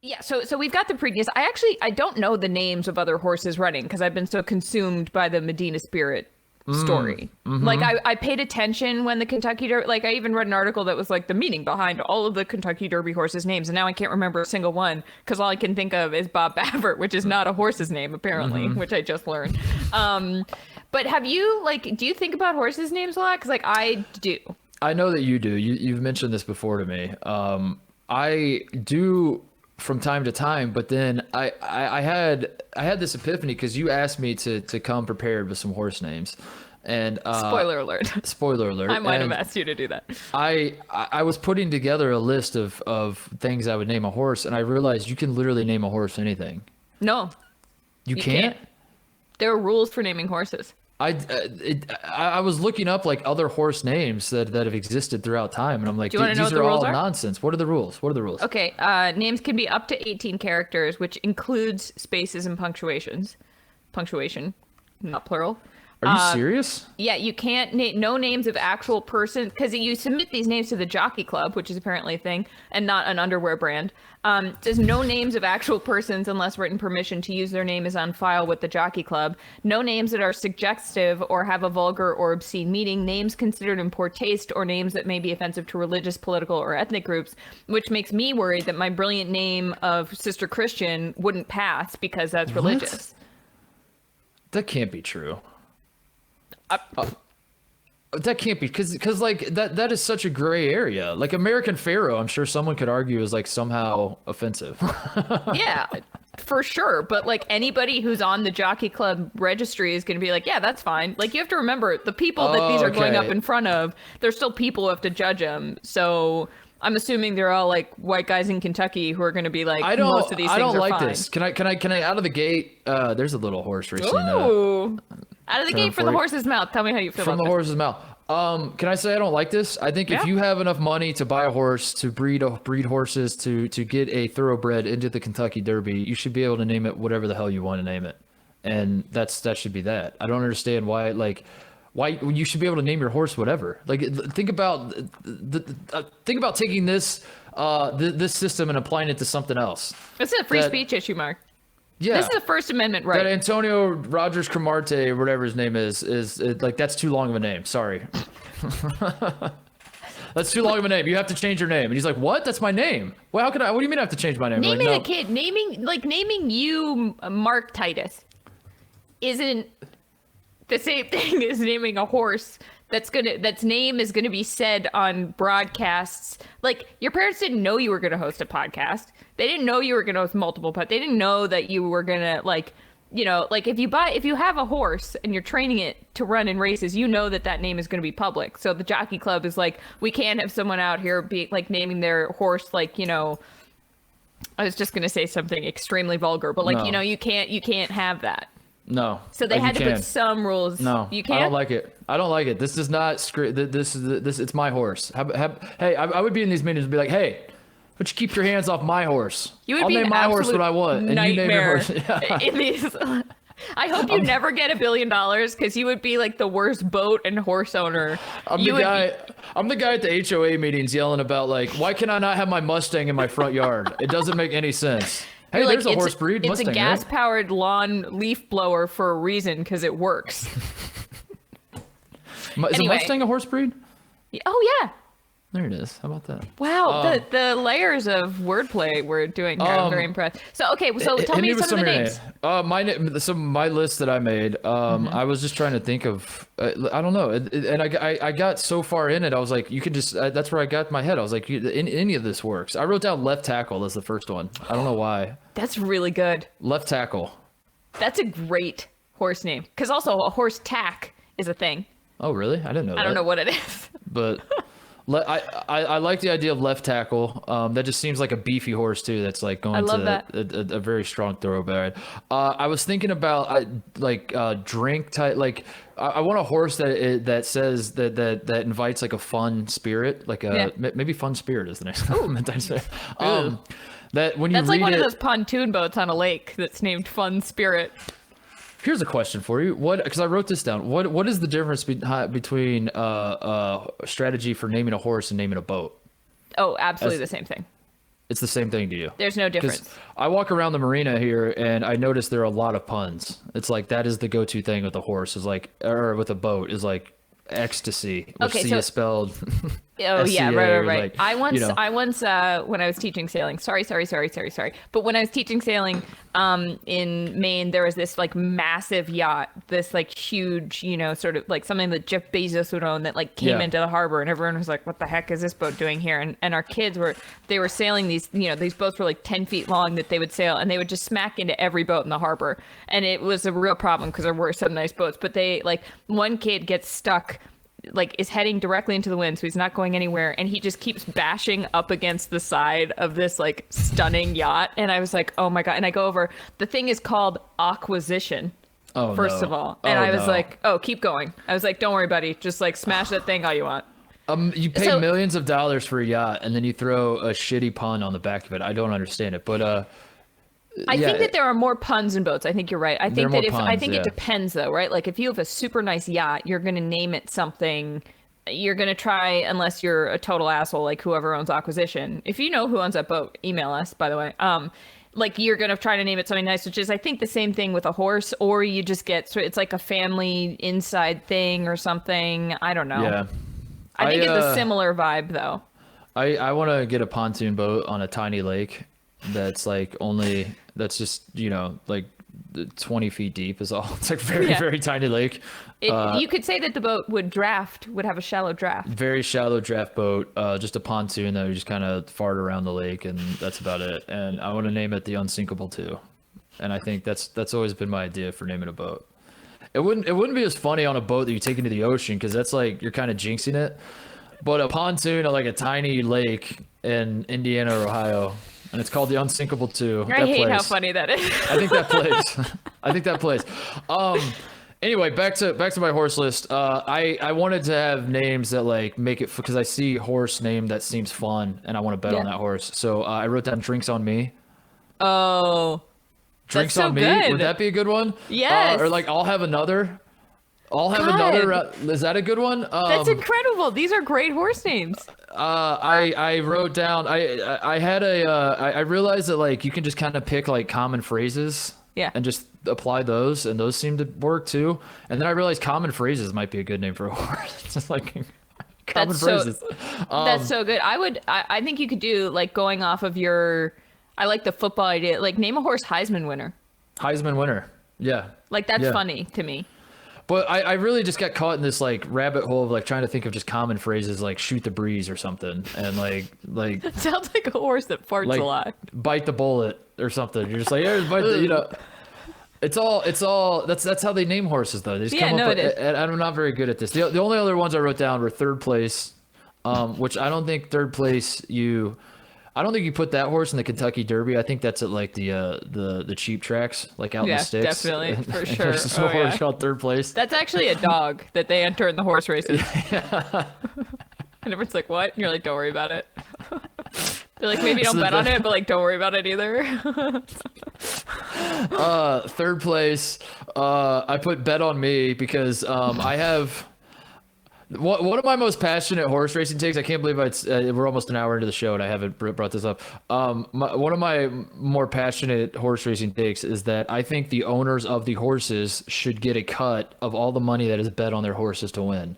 Yeah, so we've got the Preakness. I don't know the names of other horses running because I've been so consumed by the Medina Spirit story. Like I paid attention when the Kentucky Derby, like I even read an article that was like the meaning behind all of the Kentucky Derby horses' names, and now I can't remember a single one because all I can think of is Bob Baffert, which is not a horse's name apparently, which I just learned. But have you do you think about horses' names a lot? Because like I do. I know that you do. You've mentioned this before to me. I do from time to time, but then I had this epiphany because you asked me to come prepared with some horse names, and Spoiler alert. spoiler alert, I might have asked you to do that. I was putting together a list of things I would name a horse, and I realized you can literally name a horse anything. No, you can't. There are rules for naming horses. I was looking up like other horse names that have existed throughout time, and I'm like, these are all nonsense. What are the rules? Okay, names can be up to 18 characters, which includes spaces and punctuation, not plural. Are you serious? Yeah, you can't no names of actual persons, because you submit these names to the Jockey Club, which is apparently a thing, and not an underwear brand. There's no names of actual persons unless written permission to use their name is on file with the Jockey Club. No names that are suggestive or have a vulgar or obscene meaning. Names considered in poor taste or names that may be offensive to religious, political, or ethnic groups, which makes me worried that my brilliant name of Sister Christian wouldn't pass because that's religious. That can't be true. That can't be because like that is such a gray area. Like American Pharaoh, I'm sure someone could argue is like somehow offensive. Yeah, for sure. But like anybody who's on the Jockey Club registry is going to be like, yeah, that's fine. Like you have to remember the people that these are going up in front of, there's still people who have to judge them. So I'm assuming they're all like white guys in Kentucky who are going to be like, most of these things are fine. I don't like this. Can I out of the gate? There's a little horse racing. Ooh. Out of the gate from the horse's mouth. Tell me how you feel about this. From the horse's mouth. Can I say I don't like this? I think if you have enough money to buy a horse, to breed horses, to get a thoroughbred into the Kentucky Derby, you should be able to name it whatever the hell you want to name it. And that should be that. I don't understand why you should be able to name your horse whatever. Like think about taking this system and applying it to something else. It's a free speech issue, Mark. Yeah, this is a First Amendment right. That Antonio Rogers Cromartie, or whatever his name is like that's too long of a name. Sorry, that's too long of a name. You have to change your name. And he's like, "What? That's my name. Well, how can I? What do you mean I have to change my name?" Naming a kid, naming you Mark Titus, isn't the same thing as naming a horse that's name is gonna be said on broadcasts. Like your parents didn't know you were gonna host a podcast. They didn't know you were gonna host multiple podcasts. They didn't know that you were gonna if you have a horse and you're training it to run in races, you know that name is gonna be public. So the Jockey Club is like, we can't have someone out here be like naming their horse I was just gonna say something extremely vulgar, but you can't have that. No. So they had to put some rules. No, you can't. I don't like it. This is not script. This. It's my horse. Hey, I would be in these meetings and be like, hey, but you keep your hands off my horse. I'll name my horse what I want, and you name your horse. Yeah. In these, I hope you never get $1 billion because you would be like the worst boat and horse owner. I'm the guy at the HOA meetings yelling about like, why can I not have my Mustang in my front yard? It doesn't make any sense. Hey, there's a horse breed. It's Mustang, a gas-powered lawn leaf blower for a reason because it works. Is a Mustang a horse breed? Oh, yeah. There it is. How about that? Wow, the layers of wordplay we're doing here. I'm very impressed. So, okay, so tell me some of the names. My list that I made, I was just trying to think of, I don't know. And I got so far in it, I was like, you could just, that's where I got my head. I was like, any of this works. I wrote down left tackle as the first one. I don't know why. That's really good. Left tackle. That's a great horse name. Because also a horse tack is a thing. Oh, really? I didn't know that. I don't know what it is. But I like the idea of left tackle. That just seems like a beefy horse too. That's like going to a very strong thoroughbred. I was thinking about drink type. Like I want a horse that says that invites like a fun spirit. Like maybe fun spirit is the next one I say. That when you that's like one of those pontoon boats on a lake that's named Fun Spirit. Here's a question for you. Because I wrote this down. What is the difference between strategy for naming a horse and naming a boat? Oh, absolutely the same thing. It's the same thing to you. There's no difference. I walk around the marina here and I notice there are a lot of puns. It's like that is the go-to thing with a horse is like, or with a boat is like ecstasy, which C is spelled. Oh yeah, right. Like, I once when I was teaching sailing. Sorry. But when I was teaching sailing, in Maine, there was this like massive yacht, this like huge, sort of like something that Jeff Bezos would own that like came into the harbor, and everyone was like, "What the heck is this boat doing here?" And our kids were sailing these, these boats were like 10 feet long that they would sail, and they would just smack into every boat in the harbor, and it was a real problem because there were some nice boats, but they like one kid gets stuck. Like is heading directly into the wind, so he's not going anywhere, and he just keeps bashing up against the side of this like stunning yacht. And I was like, oh my god. And I go over, the thing is called acquisition, first of all, and I was like, oh, keep going. I was like, don't worry, buddy, just like smash that thing all you want. You pay millions of dollars for a yacht and then you throw a shitty pun on the back of it. I don't understand it, but I think that there are more puns in boats. I think you're right. I think that it depends though, right? Like if you have a super nice yacht, you're going to name it something. You're going to try, unless you're a total asshole, like whoever owns Acquisition. If you know who owns that boat, email us, by the way. Like you're going to try to name it something nice, which is I think the same thing with a horse, or you just get, it's like a family inside thing or something. I don't know. Yeah. I think it's a similar vibe though. I want to get a pontoon boat on a tiny lake that's like that's just like 20 feet deep is all. It's like very tiny lake. You could say that the boat would have a shallow draft. Very shallow draft boat, just a pontoon that would just kind of fart around the lake, and that's about it. And I want to name it the Unsinkable 2. And I think that's always been my idea for naming a boat. It wouldn't be as funny on a boat that you take into the ocean, because that's like you're kind of jinxing it. But a pontoon on like a tiny lake in Indiana or Ohio, and it's called the Unsinkable 2. I hate how funny that is. I think that plays. Anyway, back to my horse list. I wanted to have names that like make it, because I see horse name that seems fun and I want to bet on that horse. So I wrote down Drinks on Me. Oh, Drinks that's on Me. Good. Would that be a good one? Yes. Or like I'll have another. Is that a good one? That's incredible. These are great horse names. I wrote down. I realized that like you can just kind of pick like common phrases. Yeah. And just apply those, and those seem to work too. And then I realized common phrases might be a good name for a horse. It's just like common phrases. That's so good. I think you could do like going off of your. I like the football idea. Like name a horse Heisman winner. Heisman winner. Yeah. Like that's funny to me. But I really just got caught in this like rabbit hole of like trying to think of just common phrases like shoot the breeze or something, and like it sounds like a horse that farts like, a lot. Bite the bullet or something. You're just like, yeah, bite the, It's all that's how they name horses though. They just come up with, and I'm not very good at this. The only other ones I wrote down were third place, which I don't think third place I don't think you put that horse in the Kentucky Derby. I think that's at like the cheap tracks, like out in the sticks. Definitely, for sure. There's just a horse called third place. That's actually a dog that they enter in the horse races. And everyone's like, "What?" And you're like, "Don't worry about it." They're like, "Maybe don't bet on it, but like, don't worry about it either." Third place. I put Bet on Me because I have. One of my most passionate horse racing takes, I can't believe we're almost an hour into the show and I haven't brought this up. One of my more passionate horse racing takes is that I think the owners of the horses should get a cut of all the money that is bet on their horses to win.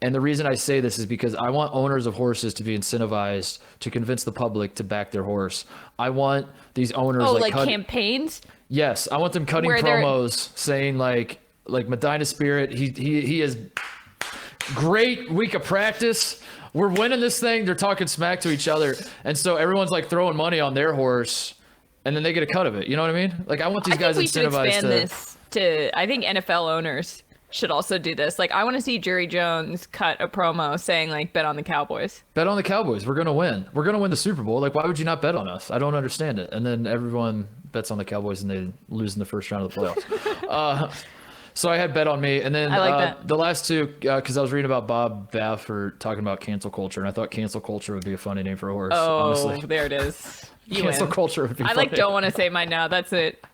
And the reason I say this is because I want owners of horses to be incentivized to convince the public to back their horse. I want these owners campaigns? Yes, I want them cutting promos saying like Medina Spirit, he is great week of practice. We're winning this thing. They're talking smack to each other. And so everyone's like throwing money on their horse and then they get a cut of it. You know what I mean? Like I want these guys incentivized I think NFL owners should also do this. Like I want to see Jerry Jones cut a promo saying like bet on the Cowboys. Bet on the Cowboys. We're going to win. We're going to win the Super Bowl. Like why would you not bet on us? I don't understand it. And then everyone bets on the Cowboys and they lose in the first round of the playoffs. So I had Bet on Me, and then the last two, because I was reading about Bob Baffert talking about cancel culture, and I thought cancel culture would be a funny name for a horse. Oh, honestly. There it is. Cancel culture would be funny. I don't want to say mine now. That's it.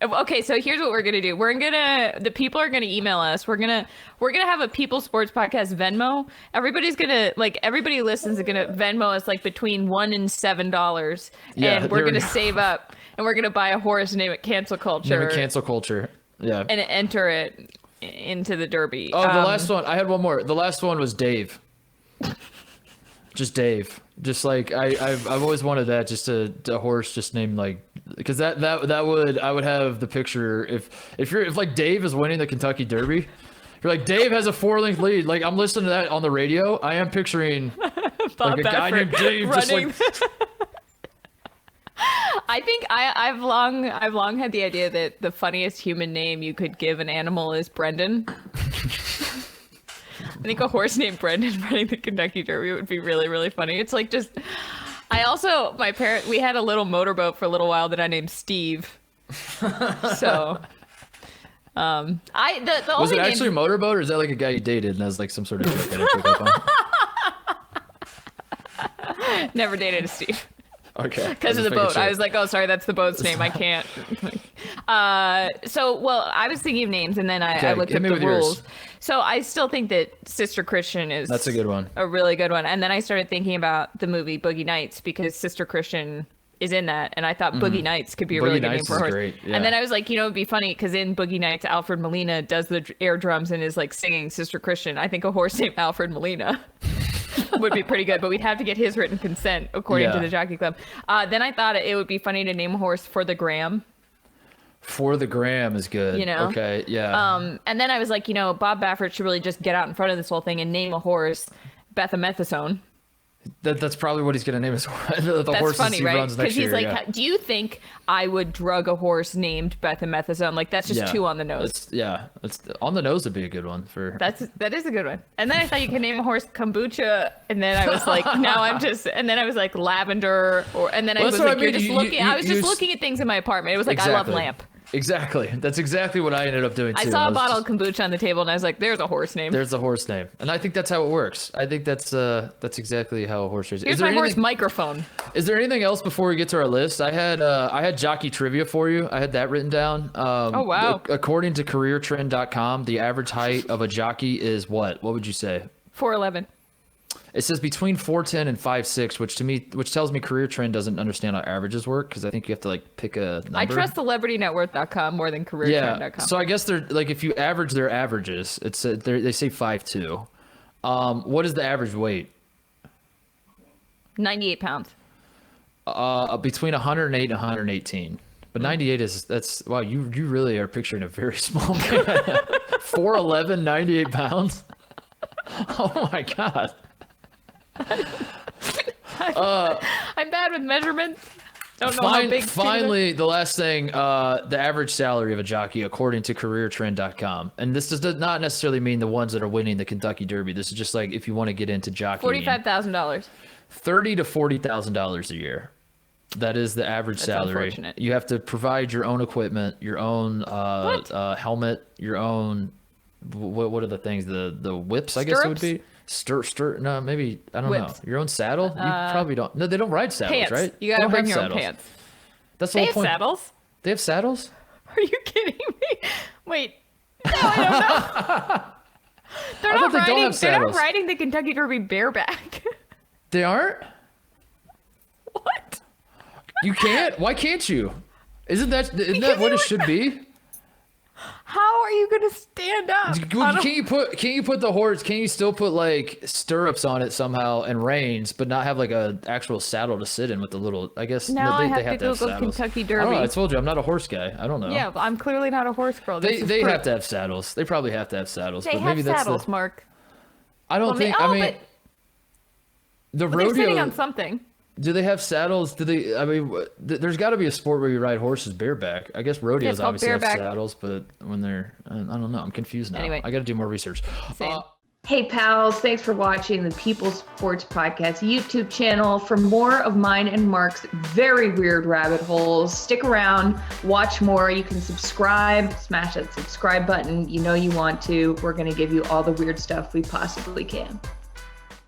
Okay, so here's what we're gonna do. The people are gonna email us. We're gonna have a People Sports Podcast Venmo. Everybody who listens is gonna Venmo us like between $1 and $7, and we're gonna save up, and we're gonna buy a horse and name it Cancel Culture. Name it Cancel Culture. Yeah. And enter it into the Derby. Oh, the last one. I had one more. The last one was Dave. Just Dave. Just like I've always wanted that. Just a horse just named like, because that would, I would have the picture if like Dave is winning the Kentucky Derby. You're like, Dave has a 4-length lead. Like, I'm listening to that on the radio. I am picturing like a guy named Dave running. just like. I think I've long had the idea that the funniest human name you could give an animal is Brendan. I think a horse named Brendan running the Kentucky Derby would be really, really funny. It's like just. We had a little motorboat for a little while that I named Steve. So. Was it actually a motorboat, or is that like a guy you dated and has like some sort of joke that I pick up on? Never dated a Steve. Okay. Because of the boat. Sure. I was like, oh, sorry, that's the boat's name. I can't. I was thinking of names, and then I looked at the rules. Yours. So I still think that Sister Christian is... That's a good one. A really good one. And then I started thinking about the movie Boogie Nights, because Sister Christian is in that, and I thought Boogie Nights could be a really good name for a horse. Great. Yeah. And then I was like, it'd be funny, because in Boogie Nights, Alfred Molina does the air drums and is like singing Sister Christian. I think a horse named Alfred Molina would be pretty good, but we'd have to get his written consent according to the Jockey Club. Then I thought it would be funny to name a horse For the Gram. For the Gram is good. Okay, yeah. And then I was like, Bob Baffert should really just get out in front of this whole thing and name a horse Bethomethasone. That's probably what he's going to name his horse. That's funny, right? Because he's like, do you think I would drug a horse named Bethomethasone? Like, that's just too on the nose. It's on the nose would be a good one for. That is a good one. And then I thought you could name a horse Kombucha, and then I was like, and then I was like lavender, and then I was like, I was just looking at things in my apartment. It was like, I love lamp. Exactly. That's exactly what I ended up doing too. I saw a bottle of kombucha on the table, and I was like, "There's a horse name." There's a horse name, and I think that's how it works. I think that's exactly how a horse is. Here's my horse microphone. Is there anything else before we get to our list? I had Jockey Trivia for you. I had that written down. Oh wow! According to CareerTrend.com, the average height of a jockey is what? What would you say? 4'11". It says between 4'10" and 5'6", which tells me Career Trend doesn't understand how averages work, because I think you have to like pick a number. I trust CelebrityNetWorth.com more than CareerTrend.com. Yeah, so I guess they're like, if you average their averages, they say 5'2". What is the average weight? 98 pounds. Between 108 and 118. But 98 that's wow. You really are picturing a very small man. 4'11", 98 pounds. Oh my god. I'm bad with measurements. Don't know how big. Finally, the last thing, the average salary of a jockey according to CareerTrend.com, and this does not necessarily mean the ones that are winning the Kentucky Derby. This is just like if you want to get into jockeying. $45,000. $30,000 to $40,000 a year. That is the average salary. Unfortunate. You have to provide your own equipment, your own helmet, your own. What are the things? The whips, I guess it would be. No, maybe, I don't know. Your own saddle? You probably don't. No, they don't ride saddles, pants. right? You gotta bring your own pants. That's the whole point. They have saddles? They have saddles? Are you kidding me? Wait. No, I don't know. They're not riding the Kentucky Derby bareback. They aren't? What? You can't? Why can't you? Isn't that what it should be? How are you gonna stand up? Can't you put the horse? Can you still put like stirrups on it somehow and reins, but not have like a actual saddle to sit in with the little? I guess now they have have to to have Google Kentucky Derby. I don't know, I told you I'm not a horse guy. I don't know. Yeah, I'm clearly not a horse girl. They have to have saddles. They probably have to have saddles. They but have maybe that's saddles, Mark. I don't think. I mean, the rodeo. They're sitting on something. Do they have saddles? Do they? I mean, there's got to be a sport where you ride horses bareback. I guess rodeos obviously have saddles, but when they're, I don't know. I'm confused now. Anyway, I got to do more research. Hey pals, thanks for watching the People Sports Podcast YouTube channel. For more of mine and Mark's very weird rabbit holes, stick around, watch more. You can subscribe, smash that subscribe button. You know you want to. We're going to give you all the weird stuff we possibly can.